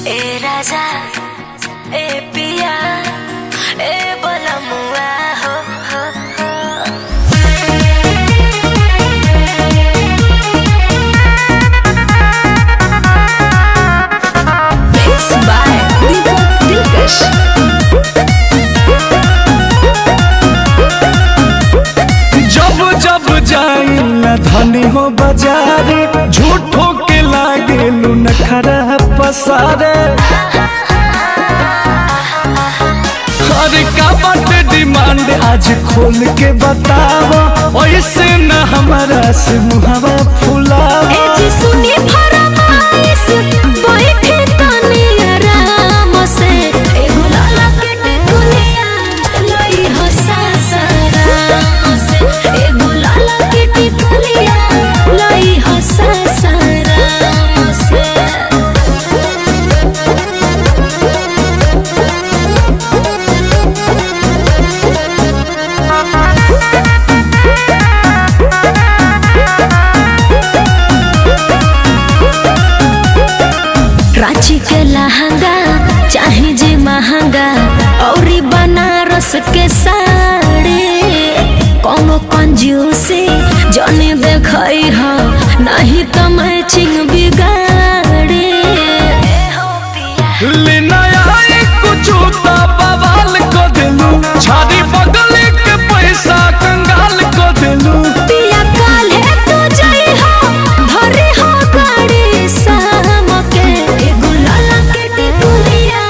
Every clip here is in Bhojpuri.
ए राजा ए पिया ए बलमुआ हो हो हो। Mixed by Deepak Dilkash। जब जब जाई न धनी हो बाजारे झूठो के लागे नखरा पसारे। अरे का बाटे डिमांड आज खोल के बताओ, ऐसे न हमारा से मुहावा फुलावा। ए जी सुनी फरमाइश बैठे तनी आराम से, एगो लाला के टिकुलिया लई हो सासाराम से, एगो लाला के टिकुलिया लई हो सासाराम से। रांची के लहंगा चाहे जे महंगा, औरी बनारस के साड़ी, कोनो कंजूसी जाने देखई हो, नहीं तो मैचिंग बिगाड़ी। लेना आई कुछ तो बवाल को दिलू, छाड़ी बगल के पैसा कंगाल को दिलू। पिया काले तो जई हो धरे हो गाड़ी शाम के, एगो लाला के टिकुलिया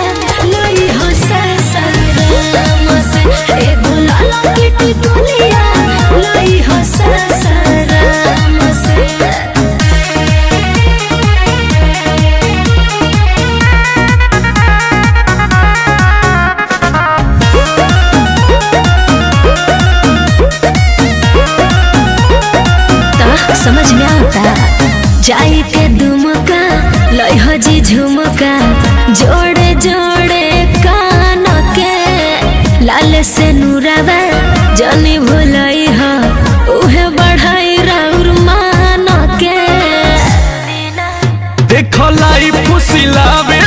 लई हो सासाराम से, एगो लाला के टिकुलिया लई हो सासाराम से। समझ में आता जाई के दुमका लई हो जी झुमका, जोड़े जोड़े कान के लाल से नूरावा जनी भुलई हो, उहे बढ़ाई राउर मान के। देखो लाई फुसिलावे